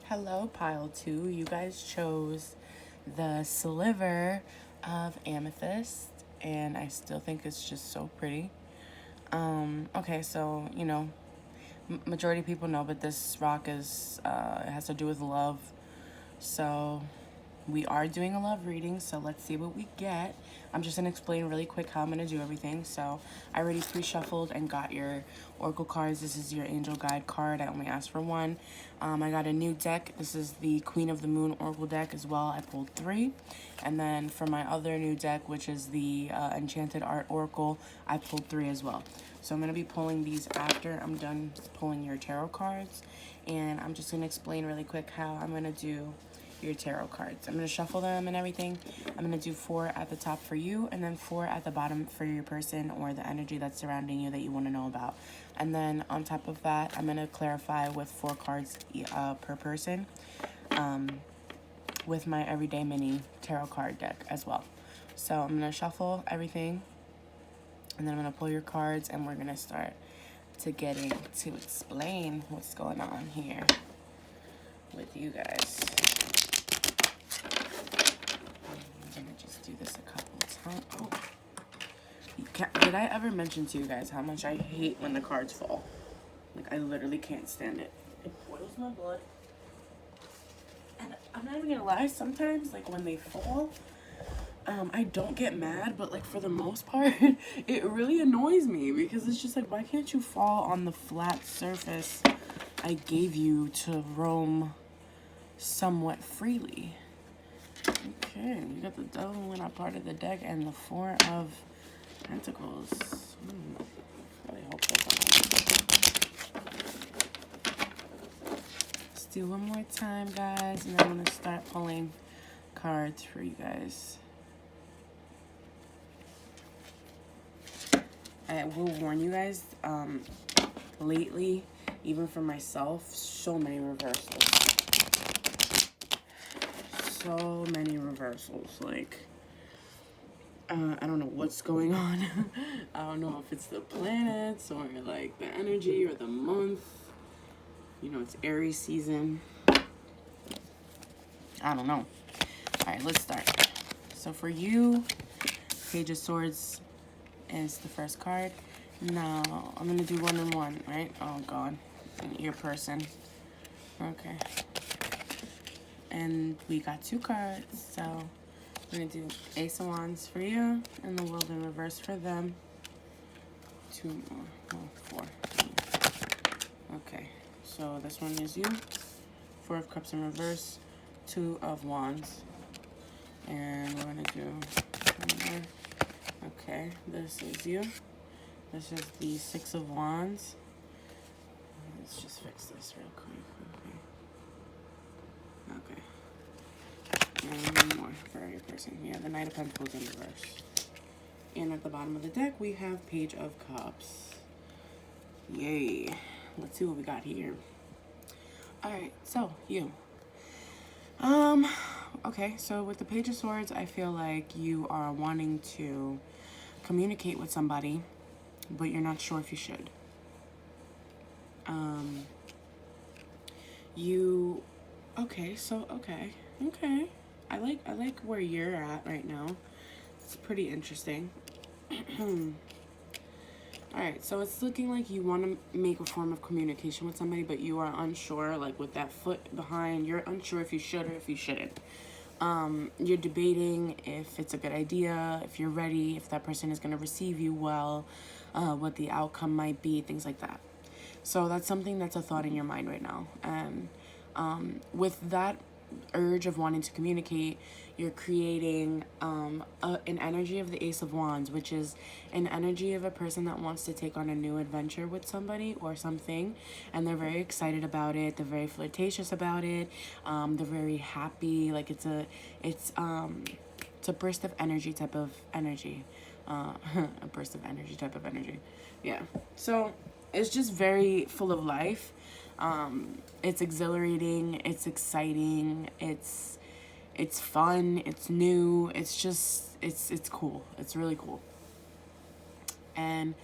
Hello, pile two. You guys chose the sliver of amethyst, and I still think it's just so pretty. Okay, so majority of people know, but this rock is it has to do with love. So we are doing a love reading, so let's see what we get. I'm just gonna explain really quick how I'm gonna do everything. So I already pre-shuffled and got your oracle cards. This is your angel guide card. I only asked for one. I got a new deck. This is the Queen of the Moon oracle deck as well. I pulled 3. And then for my other new deck, which is the Enchanted Art Oracle, I pulled 3 as well. So I'm going to be pulling these after I'm done pulling your tarot cards. And I'm just going to explain really quick how I'm going to do your tarot cards. I'm going to shuffle them and everything. I'm going to do 4 at the top for you and then 4 at the bottom for your person or the energy that's surrounding you that you want to know about. And then on top of that, I'm going to clarify with 4 cards per person with my everyday mini tarot card deck as well. So I'm going to shuffle everything and then I'm going to pull your cards and we're going to start to getting to explain what's going on here with you guys. I'm gonna just do this a couple of times. Oh, did I ever mention to you guys how much I hate when the cards fall? Like, I literally can't stand it. It boils my blood. And I'm not even gonna lie, sometimes, like, when they fall, I don't get mad, but, like, for the most part, it really annoys me because it's just like, why can't you fall on the flat surface I gave you to roam somewhat freely? Okay, we got the devil when I'm part of the deck and the 4 of Pentacles. Really hopeful. Let's do one more time, guys, and then I'm gonna start pulling cards for you guys. I will warn you guys, lately, even for myself, so many reversals. So many reversals, like, I don't know what's going on. I don't know if it's the planets or like the energy or the month. You know, it's Aries season. I don't know. All right, let's start. So for you, Page of Swords is the first card. Now, I'm going to do 1 and 1, right? Oh, God. And your person. Okay. And we got 2 cards, so I'm going to do Ace of Wands for you and the World in Reverse for them. 2 more. Oh, 4. Okay, so this one is you. 4 of Cups in Reverse, 2 of Wands. And we're going to do 1 more. Okay, this is you. This is the 6 of Wands. Let's just fix this real quick. Okay. And 1 more for your person. Yeah, the Knight of Pentacles in reverse. And at the bottom of the deck, we have Page of Cups. Yay. Let's see what we got here. Alright, so, you. Okay, so with the Page of Swords, I feel like you are wanting to communicate with somebody, but you're not sure if you should. Okay. I like where you're at right now. It's pretty interesting. Alright, so it's looking like you want to make a form of communication with somebody, but you are unsure, like with that foot behind, you're unsure if you should or if you shouldn't. You're debating if it's a good idea, if you're ready, if that person is going to receive you well, what the outcome might be, things like that. So that's something that's a thought in your mind right now. And with that urge of wanting to communicate, you're creating an energy of the Ace of Wands, which is an energy of a person that wants to take on a new adventure with somebody or something, and they're very excited about it, they're very flirtatious about it, they're very happy, like it's a burst of energy type of energy. A burst of energy type of energy. Yeah. So it's just very full of life. It's exhilarating, it's exciting, it's fun, it's new, it's just, it's cool. It's really cool. And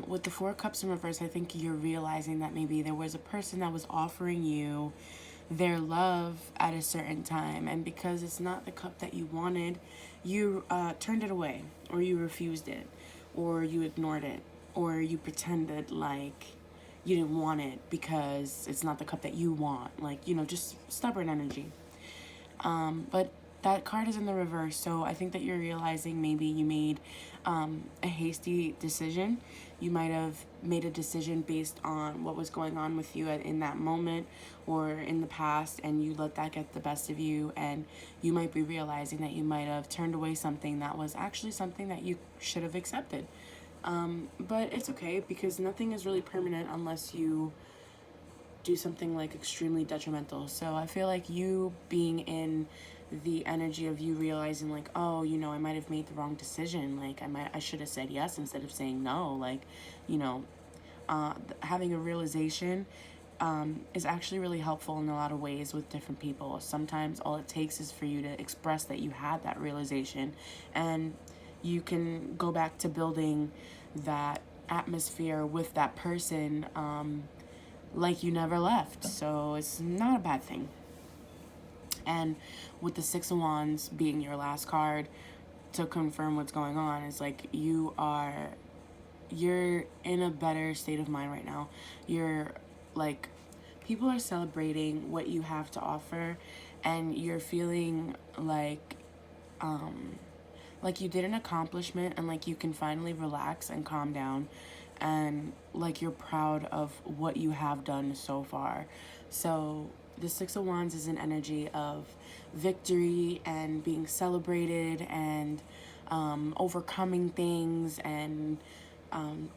with the 4 Cups in reverse, I think you're realizing that maybe there was a person that was offering you their love at a certain time, and because it's not the cup that you wanted, you turned it away, or you refused it, or you ignored it, or you pretended like you didn't want it because it's not the cup that you want. Like, just stubborn energy. But that card is in the reverse, so I think that you're realizing maybe you made a hasty decision. You might have made a decision based on what was going on with you in that moment or in the past, and you let that get the best of you, and you might be realizing that you might have turned away something that was actually something that you should have accepted. But it's okay, because nothing is really permanent unless you do something like extremely detrimental. So I feel like you being in the energy of you realizing like, oh, I might have made the wrong decision. Like I should have said yes instead of saying no. Like, having a realization is actually really helpful in a lot of ways with different people. Sometimes all it takes is for you to express that you had that realization, and you can go back to building that atmosphere with that person, like you never left. So it's not a bad thing. And with the Six of Wands being your last card, to confirm what's going on, is like you're in a better state of mind right now. You're like, people are celebrating what you have to offer, and you're feeling like you did an accomplishment, and like you can finally relax and calm down, and like you're proud of what you have done so far. So the Six of Wands is an energy of victory and being celebrated, and overcoming things, and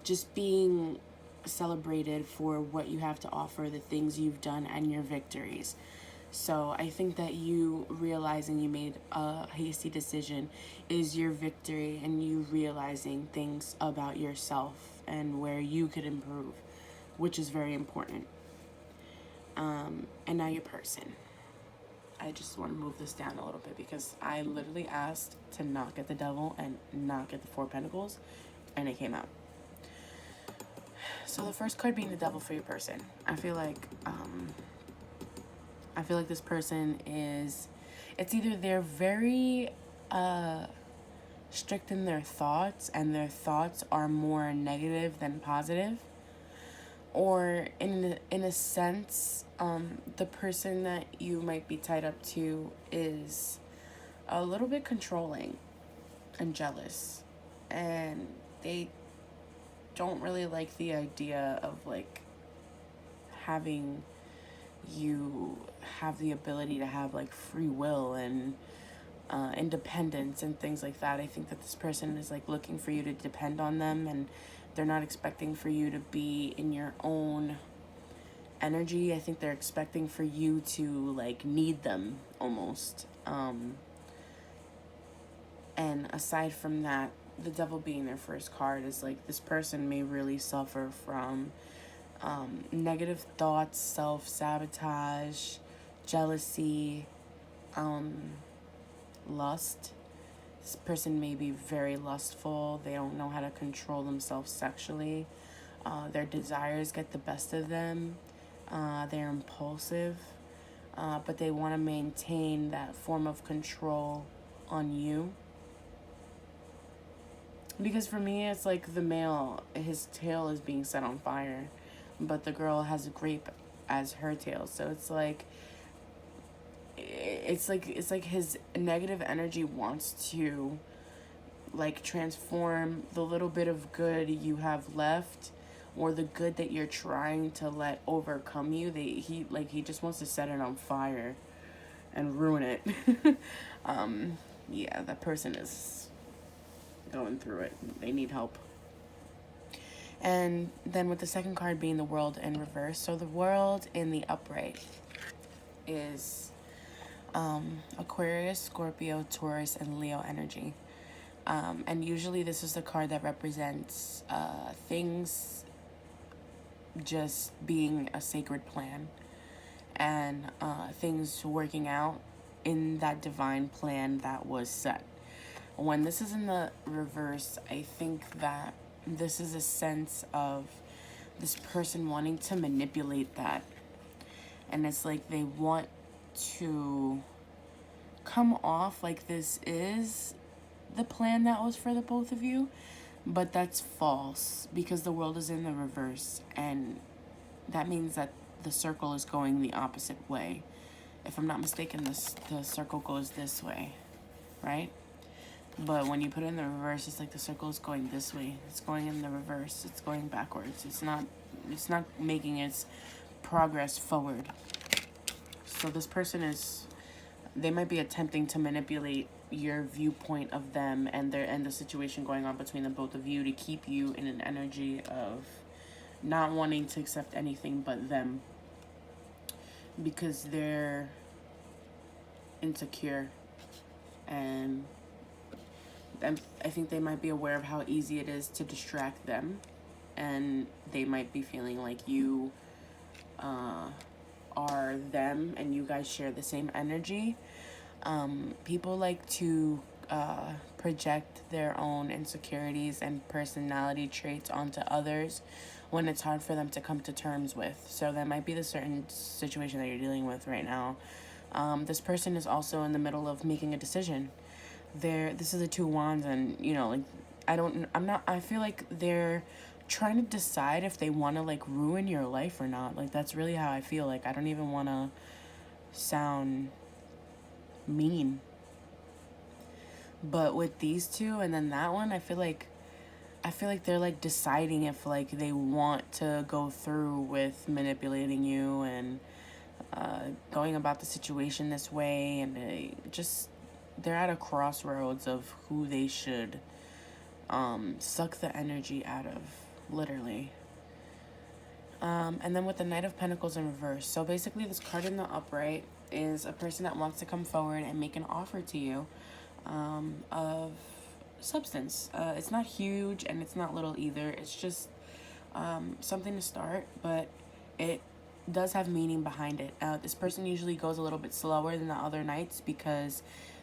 just being celebrated for what you have to offer, the things you've done, and your victories. So I think that you realizing you made a hasty decision is your victory, and you realizing things about yourself and where you could improve, which is very important. And now your person. I just want to move this down a little bit, because I literally asked to not get the Devil and not get the Four of Pentacles, and it came out. So the first card being the Devil for your person. I feel like this person it's either they're very strict in their thoughts, and their thoughts are more negative than positive, or in a sense, the person that you might be tied up to is a little bit controlling and jealous, and they don't really like the idea of like having you have the ability to have like free will and independence and things like that. I think that this person is like looking for you to depend on them, and they're not expecting for you to be in your own energy. I think they're expecting for you to like need them almost. And aside from that, the Devil being their first card is like this person may really suffer from negative thoughts, self-sabotage, jealousy, lust. This person may be very lustful. They don't know how to control themselves sexually. Their desires get the best of them. They're impulsive, but they want to maintain that form of control on you. Because for me, it's like the male, his tail is being set on fire, but the girl has a grape as her tail. So it's like his negative energy wants to like transform the little bit of good you have left, or the good that you're trying to let overcome you. He just wants to set it on fire and ruin it. Yeah, that person is going through it. They need help. And then with the second card being the World in reverse. So the World in the upright is Aquarius, Scorpio, Taurus, and Leo energy. And usually this is the card that represents things just being a sacred plan, and things working out in that divine plan that was set. When this is in the reverse, I think that this is a sense of this person wanting to manipulate that. And it's like they want to come off like this is the plan that was for the both of you, but that's false because the world is in the reverse, and that means that the circle is going the opposite way. If I'm not mistaken, the circle goes this way, right? But when you put it in the reverse, it's like the circle is going this way. It's going in the reverse. It's going backwards. It's not making its progress forward. So this person they might be attempting to manipulate your viewpoint of them and the situation going on between the both of you to keep you in an energy of not wanting to accept anything but them, because they're insecure, and I think they might be aware of how easy it is to distract them, and they might be feeling like you are them and you guys share the same energy. People like to project their own insecurities and personality traits onto others when it's hard for them to come to terms with. So that might be the certain situation that you're dealing with right now. This person is also in the middle of making a decision. This is the Two Wands, and like I feel like they're trying to decide if they want to like ruin your life or not. Like that's really how I feel. Like I don't even want to sound mean, but with these two and then that one, I feel like they're like deciding if like they want to go through with manipulating you and going about the situation this way, and they're at a crossroads of who they should suck the energy out of, literally. And then with the Knight of Pentacles in reverse, so basically this card in the upright is a person that wants to come forward and make an offer to you of substance. It's not huge and it's not little either. It's just something to start, but it does have meaning behind it. This person usually goes a little bit slower than the other knights because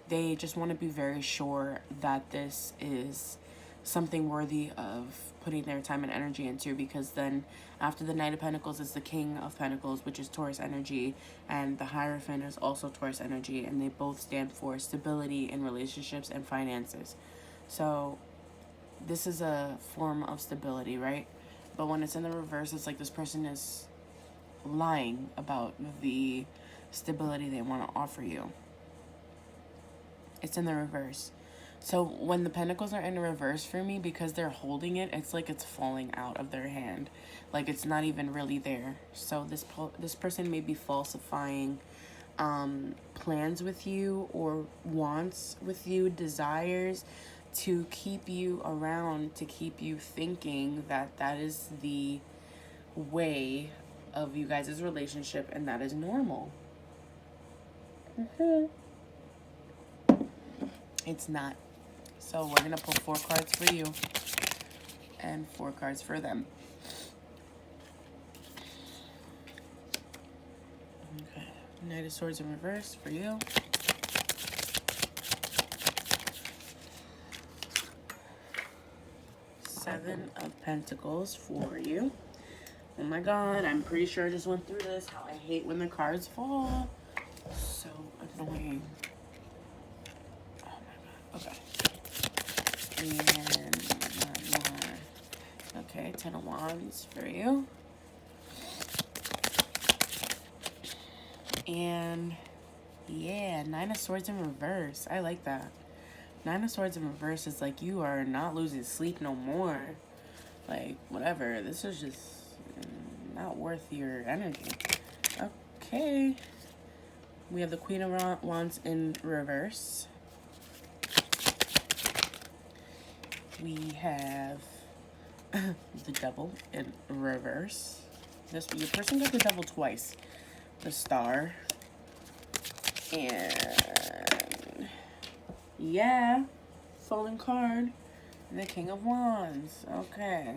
they just want to be very sure that this is something worthy of putting their time and energy into, because then after the Knight of Pentacles is the King of Pentacles, which is Taurus energy, and the Hierophant is also Taurus energy, and they both stand for stability in relationships and finances. So this is a form of stability, right? But when it's in the reverse, it's like this person is lying about the stability they want to offer you. It's in the reverse. So when the pentacles are in reverse for me, because they're holding it, it's like it's falling out of their hand. Like it's not even really there. So this person may be falsifying plans with you, or wants with you, desires to keep you around, to keep you thinking that that is the way of you guys' relationship and that is normal. It's not. So we're going to pull 4 cards for you and 4 cards for them. Okay. Knight of Swords in reverse for you. Seven of Pentacles for you. Oh my God, I'm pretty sure I just went through this. How I hate when the cards fall. So annoying. Oh my God. Okay. And one more. Okay, 10 of Wands for you. And yeah, 9 of Swords in reverse. I like that. 9 of Swords in reverse is like you are not losing sleep no more. Like, whatever. This is just not worth your energy. Okay. We have the Queen of Wands in reverse. We have the Devil in reverse. Your person got the Devil twice. The Star. And yeah, fallen card. The King of Wands. Okay.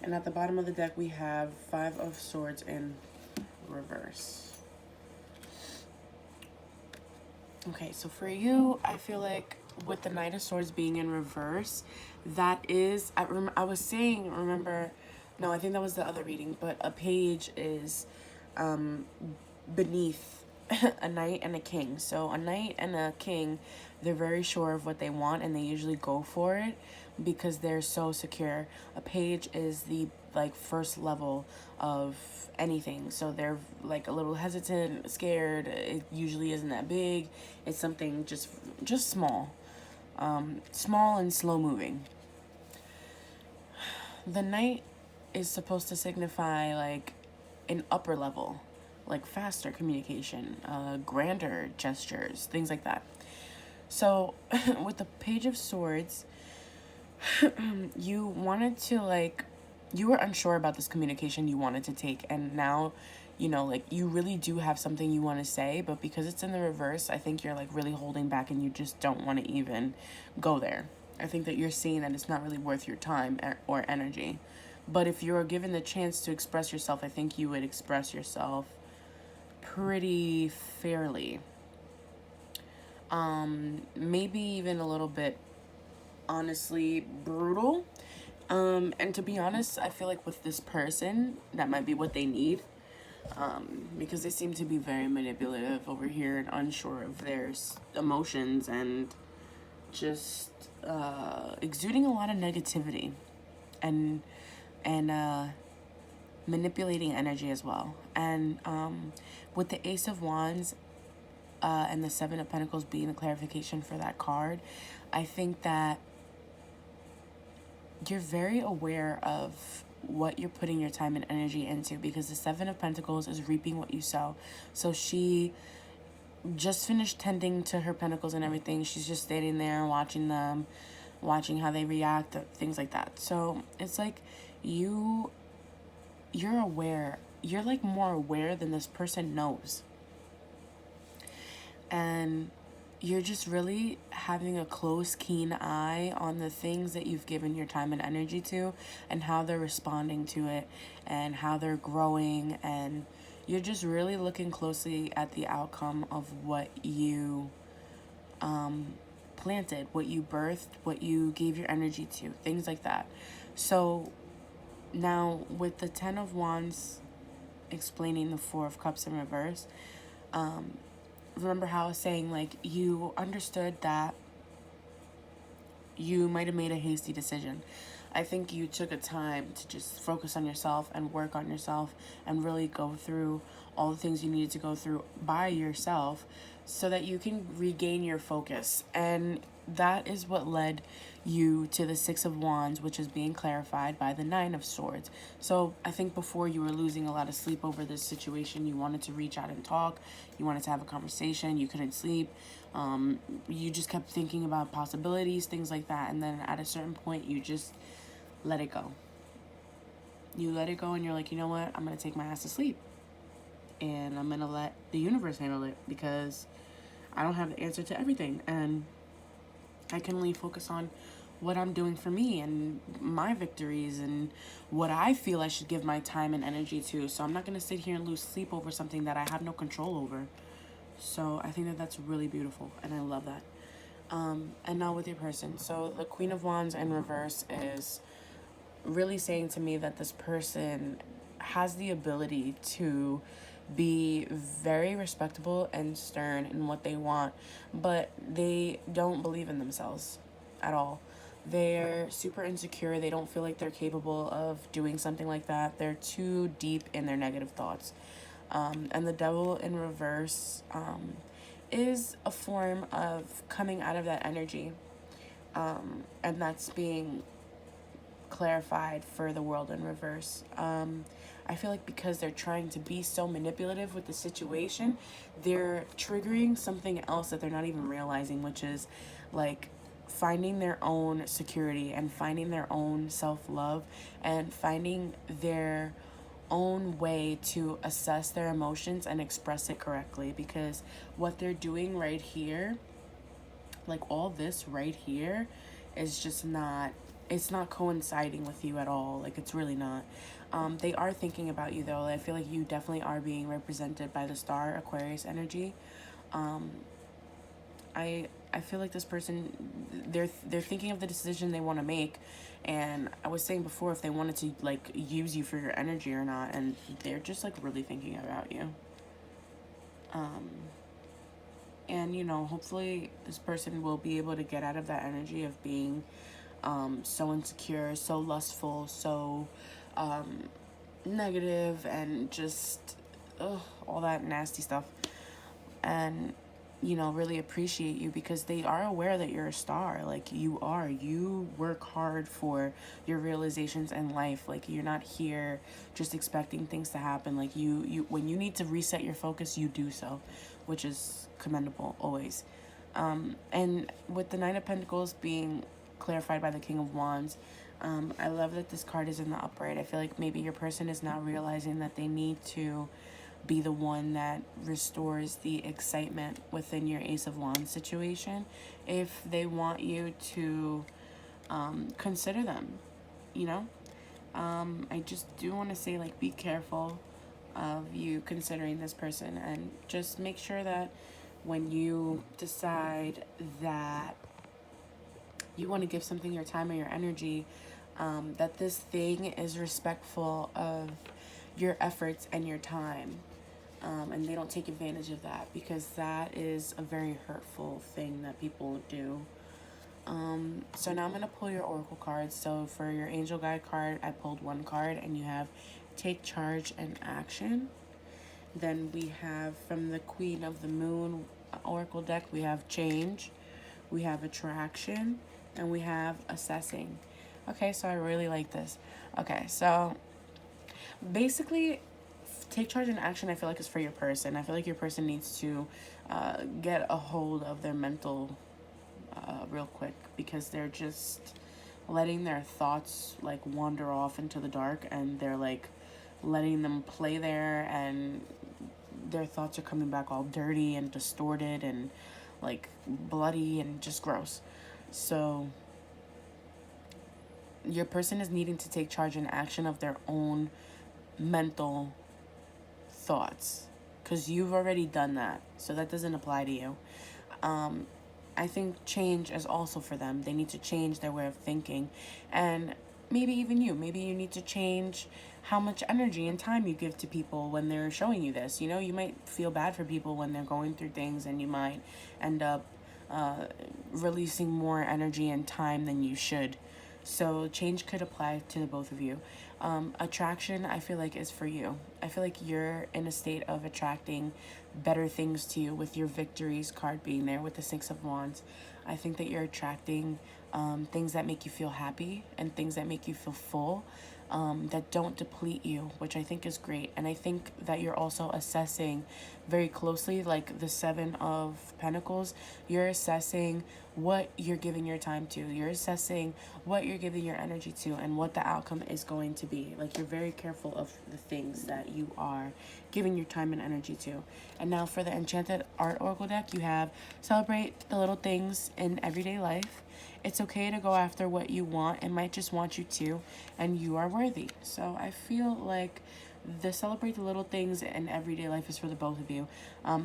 And at the bottom of the deck, we have 5 of Swords in reverse. Okay, so for you, I feel like with the Knight of Swords being in reverse, that is, I was saying, remember, no, I think that was the other reading, but a page is beneath a knight and a king. So a knight and a king, they're very sure of what they want and they usually go for it because they're so secure. A page is the like first level of anything. So they're like a little hesitant, scared. It usually isn't that big. It's something just small. Small and slow moving. The knight is supposed to signify like an upper level, like faster communication, grander gestures, things like that. So with the Page of Swords, you wanted to like, you were unsure about this communication you wanted to take, and now, you know, like you really do have something you want to say, but because it's in the reverse, I think you're like really holding back and you just don't want to even go there. I think that you're seeing that it's not really worth your time or energy. But if you're given the chance to express yourself, I think you would express yourself pretty fairly. Maybe even a little bit, honestly, brutal. And to be honest, I feel like with this person, that might be what they need. Because they seem to be very manipulative over here and unsure of their emotions and just exuding a lot of negativity and manipulating energy as well. And with the Ace of Wands and the Seven of Pentacles being the clarification for that card, I think that you're very aware of what you're putting your time and energy into, because the Seven of Pentacles is reaping what you sow. So she just finished tending to her pentacles and everything. She's just standing there watching them, watching how they react, things like that. So it's like you're aware. You're like more aware than this person knows. And you're just really having a close, keen eye on the things that you've given your time and energy to and how they're responding to it and how they're growing. And you're just really looking closely at the outcome of what you planted, what you birthed, what you gave your energy to, things like that. So now with the Ten of Wands explaining the Four of Cups in reverse, remember how I was saying, like, you understood that you might have made a hasty decision. I think you took a time to just focus on yourself and work on yourself and really go through all the things you needed to go through by yourself so that you can regain your focus. And that is what led you to the Six of Wands, which is being clarified by the Nine of Swords. So I think before you were losing a lot of sleep over this situation. You wanted to reach out and talk. You wanted to have a conversation. You couldn't sleep. You just kept thinking about possibilities, things like that. And then at a certain point, you just let it go. You let it go and you're like, you know what? I'm going to take my ass to sleep. And I'm going to let the universe handle it because I don't have the answer to everything. And I can only focus on what I'm doing for me and my victories and what I feel I should give my time and energy to. So I'm not going to sit here and lose sleep over something that I have no control over. So I think that that's really beautiful, and I love that. And now with your person. So the Queen of Wands in reverse is really saying to me that this person has the ability to be very respectable and stern in what they want, but they don't believe in themselves at all. They're super insecure. They don't feel like they're capable of doing something like that. They're too deep in their negative thoughts. And the Devil in reverse is a form of coming out of that energy. And that's being clarified for the World in reverse. I feel like because they're trying to be so manipulative with the situation, they're triggering something else that they're not even realizing, which is like finding their own security and finding their own self-love and finding their own way to assess their emotions and express it correctly. Because what they're doing right here, like all this right here, is just not, it's not coinciding with you at all. Like, it's really not. They are thinking about you though. I feel like you definitely are being represented by the star Aquarius energy. I I feel like this person, they're thinking of the decision they want to make, and I was saying before if they wanted to like use you for your energy or not, and they're just like really thinking about you. And you know, hopefully this person will be able to get out of that energy of being so insecure, so lustful, so negative, and just all that nasty stuff. And you know, really appreciate you because they are aware that you're a star. Like you work hard for your realizations in life. Like you're not here just expecting things to happen. Like you when you need to reset your focus, you do so, which is commendable always. And with the Nine of Pentacles being clarified by the King of Wands, I love that this card is in the upright. I feel like maybe your person is now realizing that they need to be the one that restores the excitement within your Ace of Wands situation if they want you to consider them, you know? I just do want to say, like, be careful of you considering this person, and just make sure that when you decide that you want to give something your time or your energy, that this thing is respectful of your efforts and your time. And they don't take advantage of that, because that is a very hurtful thing that people do. So now I'm going to pull your oracle cards. So for your angel guide card, I pulled one card, and you have take charge and action. Then we have from the Queen of the Moon oracle deck, we have change, we have attraction, and we have assessing. Okay, so I really like this. Okay, so basically, take charge and action, I feel like, is for your person. I feel like your person needs to get a hold of their mental real quick, because they're just letting their thoughts like wander off into the dark, and they're like letting them play there, and their thoughts are coming back all dirty and distorted and like bloody and just gross. So your person is needing to take charge and action of their own mental thoughts, because you've already done that, so that doesn't apply to you. I think change is also for them. They need to change their way of thinking, and maybe even you. Maybe you need to change how much energy and time you give to people when they're showing you this. You know, you might feel bad for people when they're going through things, and you might end up releasing more energy and time than you should. So change could apply to the both of you. Attraction, I feel like, is for you. I feel like you're in a state of attracting better things to you with your victories card being there with the Six of Wands. I think that you're attracting things that make you feel happy and things that make you feel full, that don't deplete you, which I think is great. And I think that you're also assessing very closely, like the Seven of Pentacles. You're assessing what you're giving your time to. You're assessing what you're giving your energy to and what the outcome is going to be. Like, you're very careful of the things that you are giving your time and energy to. And now for the Enchanted Art Oracle deck, you have celebrate the little things in everyday life. It's okay to go after what you want. It might just want you to, and you are worthy. So I feel like the celebrate the little things in everyday life is for the both of you.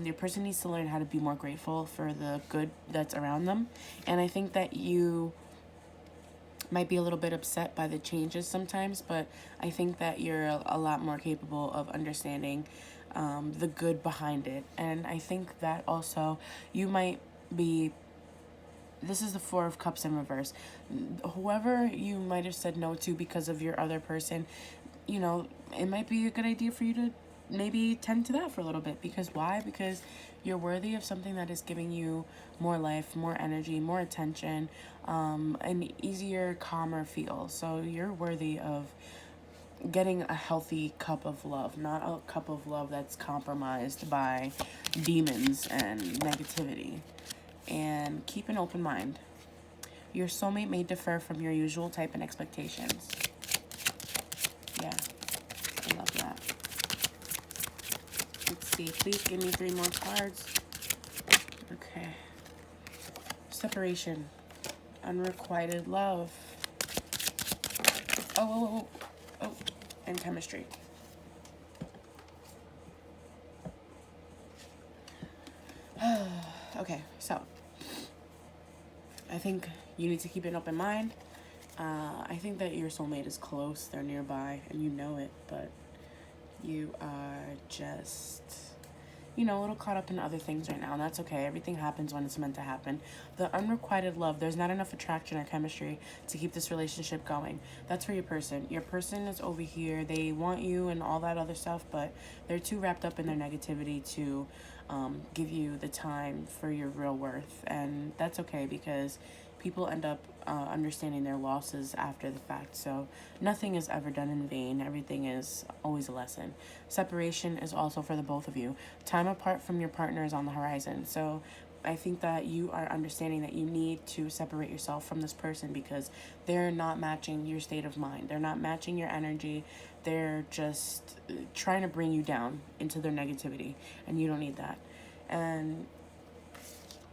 Your person needs to learn how to be more grateful for the good that's around them. And I think that you might be a little bit upset by the changes sometimes, but I think that you're a lot more capable of understanding the good behind it. And I think that also you might be, this is the Four of Cups in reverse. Whoever you might have said no to because of your other person, you know, it might be a good idea for you to maybe tend to that for a little bit. Because why? Because you're worthy of something that is giving you more life, more energy, more attention, an easier, calmer feel. So you're worthy of getting a healthy cup of love, not a cup of love that's compromised by demons and negativity. And keep an open mind. Your soulmate may differ from your usual type and expectations. Yeah, I love that. Let's see. Please give me 3 more cards. Okay. Separation. Unrequited love. Oh. And chemistry. Okay, so I think you need to keep an open mind. I think that your soulmate is close, they're nearby, and you know it, but you are just, a little caught up in other things right now, and that's okay. Everything happens when it's meant to happen. The unrequited love, there's not enough attraction or chemistry to keep this relationship going. That's for your person. Your person is over here. They want you and all that other stuff, but they're too wrapped up in their negativity to give you the time for your real worth. And that's okay because people end up understanding their losses after the fact. So nothing is ever done in vain. Everything is always a lesson. Separation is also for the both of you. Time apart from your partner is on the horizon. So I think that you are understanding that you need to separate yourself from this person because they're not matching your state of mind. They're not matching your energy. They're just trying to bring you down into their negativity, and you don't need that. And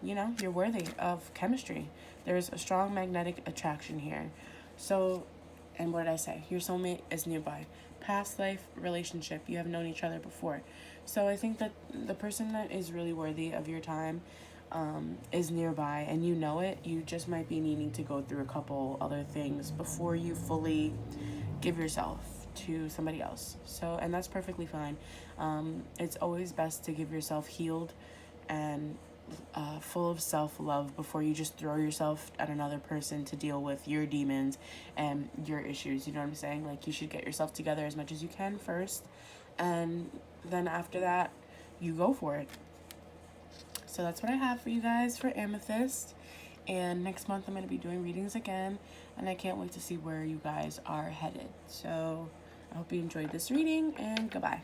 you're worthy of chemistry. There's a strong magnetic attraction here. So, and what did I say? Your soulmate is nearby. Past life relationship, you have known each other before. So I think that the person that is really worthy of your time is nearby, and you know it. You just might be needing to go through a couple other things before you fully give yourself to somebody else. So, and that's perfectly fine. It's always best to give yourself healed and full of self-love before you just throw yourself at another person to deal with your demons and your issues. You know what I'm saying? Like, you should get yourself together as much as you can first, and then after that you go for it. So that's what I have for you guys for Amethyst, and next month I'm going to be doing readings again, and I can't wait to see where you guys are headed. So I hope you enjoyed this reading, and goodbye.